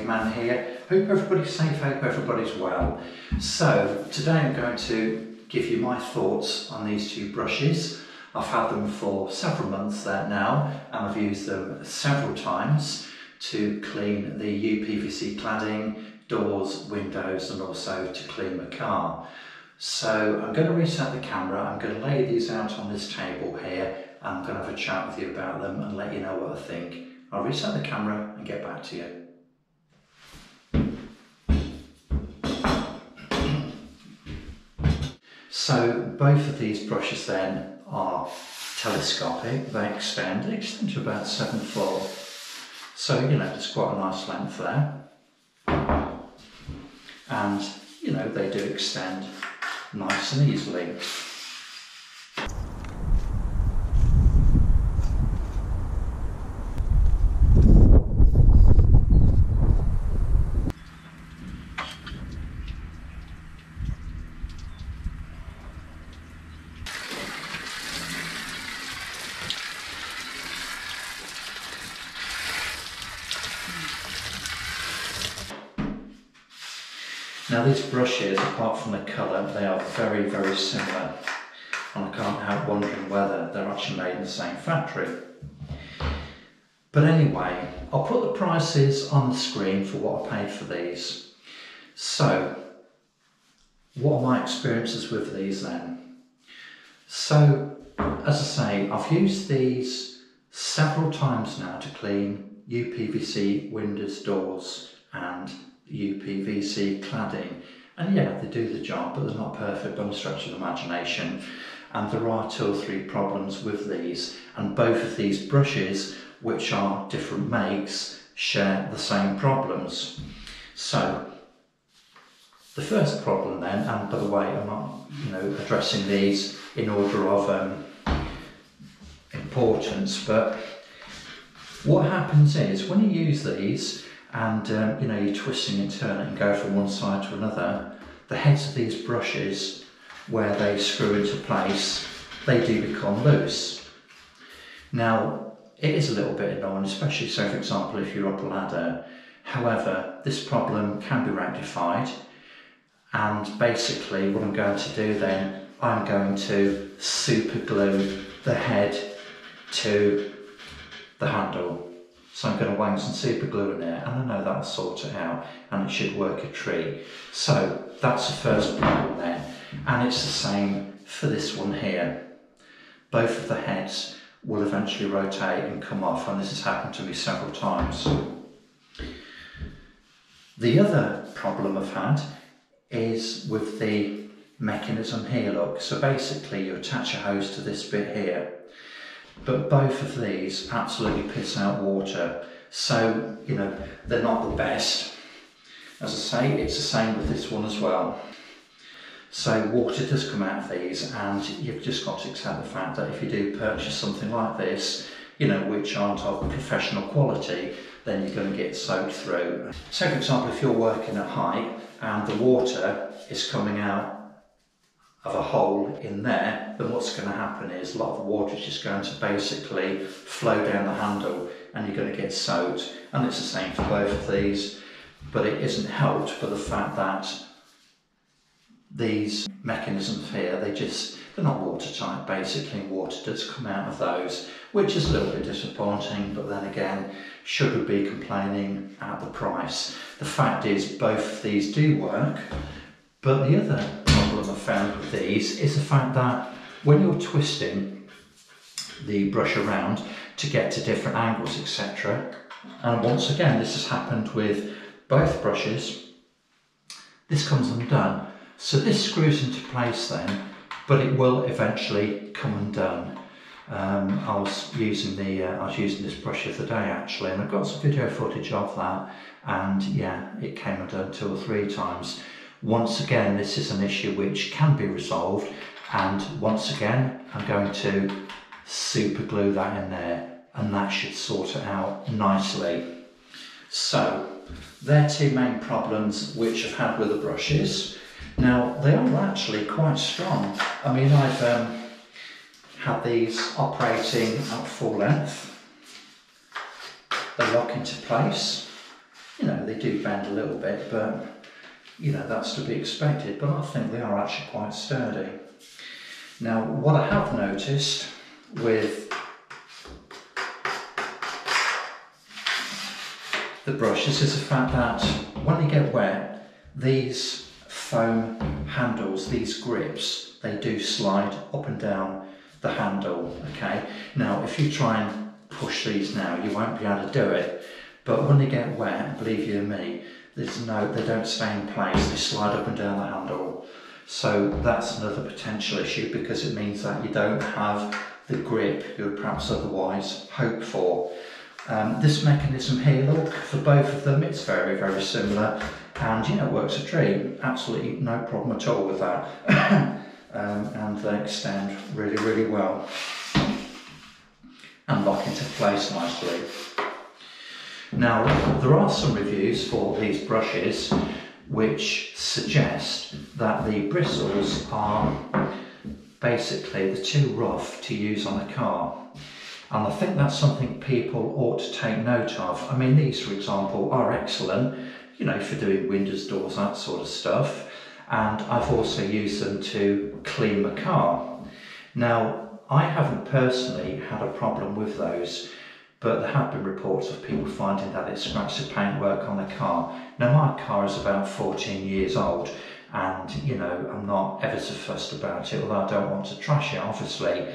Man here. Hope everybody's safe, hope everybody's well. So today I'm going to give you my thoughts on these two brushes. I've had them for several months there now, and I've used them several times to clean the UPVC cladding, doors, windows, and also to clean the car. So I'm going to reset the camera, I'm going to lay these out on this table here, and I'm going to have a chat with you about them and let you know what I think. I'll reset the camera and get back to you. So both of these brushes then are telescopic. They extend to about 7 foot. So, you know, there's quite a nice length there. And, you know, they do extend nice and easily. Now these brushes, apart from the colour, they are very, very similar, and I can't help wondering whether they're actually made in the same factory. But anyway, I'll put the prices on the screen for what I paid for these. So, what are my experiences with these then? So, as I say, I've used these several times now to clean UPVC windows, doors and UPVC cladding, and yeah, they do the job, but they're not perfect by any stretch of the imagination, and there are 2 or 3 problems with these, and both of these brushes, which are different makes, share the same problems. So the first problem then, and by the way, I'm not addressing these in order of importance, but what happens is when you use these and you're twisting and turning and go from one side to another, the heads of these brushes, where they screw into place, they do become loose. Now, it is a little bit annoying, especially, so for example, if you're up a ladder. However, this problem can be rectified, and basically what I'm going to do then, I'm going to super glue the head to the handle. So I'm going to wang some super glue in there, and I know that'll sort it out, and it should work a treat. So that's the first problem then, and it's the same for this one here. Both of the heads will eventually rotate and come off, and this has happened to me several times. The other problem I've had is with the mechanism here, look. So basically you attach a hose to this bit here, but both of these absolutely piss out water. So, they're not the best. As I say, it's the same with this one as well. So water does come out of these, and you've just got to accept the fact that if you do purchase something like this, which aren't of professional quality, then you're going to get soaked through. So for example, if you're working at height and the water is coming out of a hole in there, then what's going to happen is a lot of the water is just going to basically flow down the handle, and you're going to get soaked. And it's the same for both of these, but it isn't helped by the fact that these mechanisms here, they're not watertight basically, and water does come out of those, which is a little bit disappointing. But then again, should we be complaining at the price? The fact is both of these do work, but the other problem I found with these is the fact that when you're twisting the brush around to get to different angles, etc., and once again this has happened with both brushes, this comes undone. So this screws into place then, but it will eventually come undone. I was using this brush the other day actually, and I've got some video footage of that, and yeah, it came undone 2 or 3 times. Once again, this is an issue which can be resolved, and once again I'm going to super glue that in there, and that should sort it out nicely. So they're 2 main problems which I've had with the brushes. Now they are actually quite strong. I mean, I've had these operating at full length. They lock into place. You know, they do bend a little bit, but you know, that's to be expected, but I think they are actually quite sturdy. Now, what I have noticed with the brushes is the fact that when they get wet, these foam handles, these grips, they do slide up and down the handle, okay? Now, if you try and push these now, you won't be able to do it, but when they get wet, believe you me, they don't stay in place, they slide up and down the handle. So that's another potential issue, because it means that you don't have the grip you would perhaps otherwise hope for. This mechanism here, look, for both of them, it's very, very similar, and you know, works a treat. Absolutely no problem at all with that. And they extend really, really well and lock into place nicely. Now, there are some reviews for these brushes which suggest that the bristles are basically too rough to use on a car. And I think that's something people ought to take note of. I mean, these, for example, are excellent, you know, for doing windows, doors, that sort of stuff. And I've also used them to clean my car. Now, I haven't personally had a problem with those, but there have been reports of people finding that it scratched the paintwork on the car. Now, my car is about 14 years old, and you know, I'm not ever so fussed about it, although I don't want to trash it, obviously.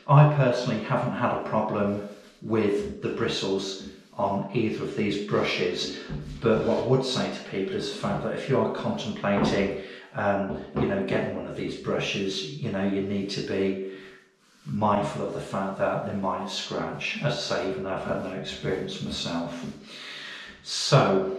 I personally haven't had a problem with the bristles on either of these brushes, but what I would say to people is the fact that if you are contemplating you know, getting one of these brushes, you know, you need to be mindful of the fact that they might scratch, as I say, even though I've had no experience myself. So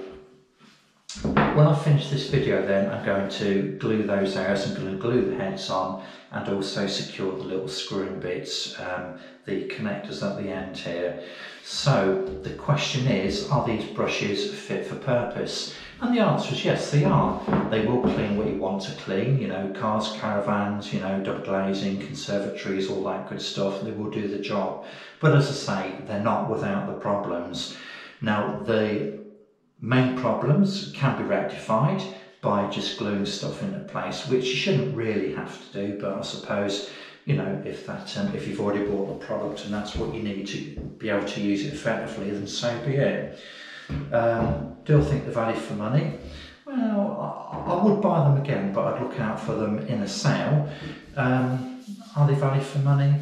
when I finish this video, then I'm going to glue those areas. I'm going to glue the heads on and also secure the little screwing bits, the connectors at the end here. So the question is, are these brushes fit for purpose? And the answer is yes, they are. They will clean what you want to clean, you know, cars, caravans, you know, double glazing, conservatories, all that good stuff. They will do the job. But as I say, they're not without the problems. Now, the main problems can be rectified by just gluing stuff into place, which you shouldn't really have to do, but I suppose, you know, if you've already bought the product and that's what you need to be able to use it effectively, then so be it. Do I think they're value for money? Well, I would buy them again, but I'd look out for them in a sale. Are they value for money?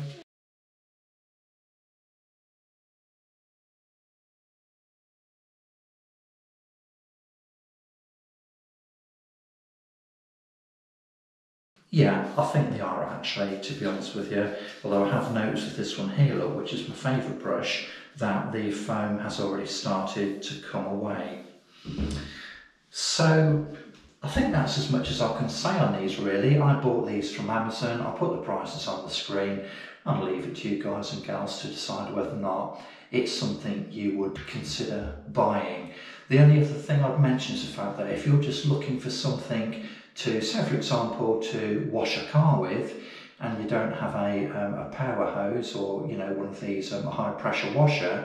Yeah, I think they are actually, to be honest with you. Although I have noticed with this one here, look, which is my favourite brush, that the foam has already started to come away. So I think that's as much as I can say on these really. I bought these from Amazon. I'll put the prices on the screen and leave it to you guys and gals to decide whether or not it's something you would consider buying. The only other thing I'd mention is the fact that if you're just looking for something to, say for example, to wash a car with, and you don't have a power hose or, you know, one of these high pressure washer,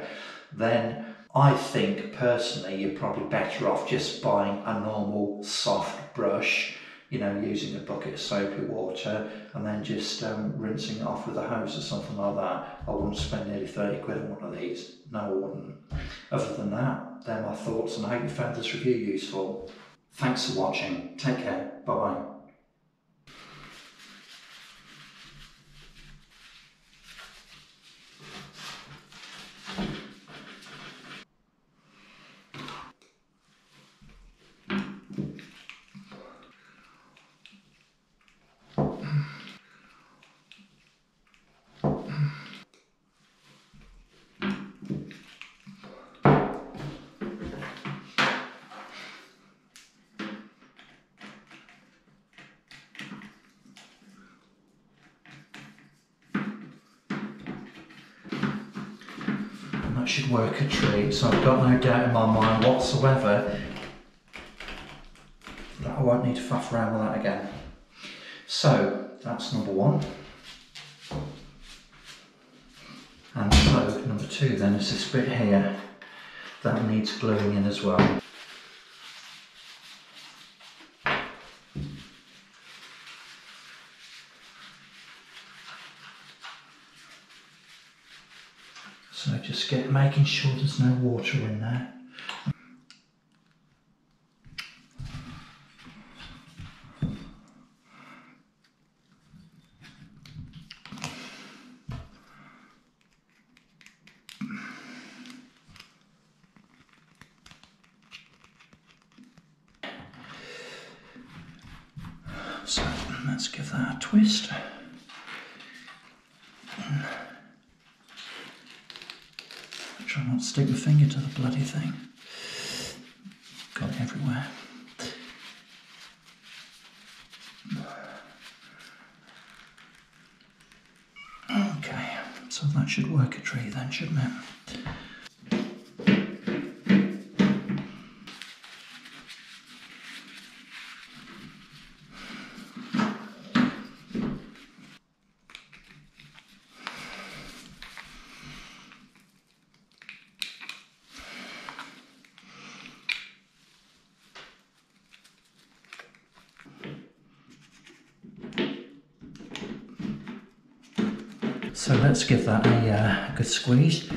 then I think personally you're probably better off just buying a normal soft brush, you know, using a bucket of soapy water and then just rinsing it off with a hose or something like that. I wouldn't spend nearly 30 quid on one of these. No, I wouldn't. Other than that, they're my thoughts, and I hope you found this review useful. Thanks for watching. Take care. Bye-bye. That should work a treat, so I've got no doubt in my mind whatsoever that I won't need to faff around with that again. So that's number one. And so number two then is this bit here that needs gluing in as well. just making sure there's no water in there. So let's give that a twist. Try not to stick my finger to the bloody thing. Got it everywhere. Okay, so that should work a tree then, shouldn't it? So let's give that a good squeeze.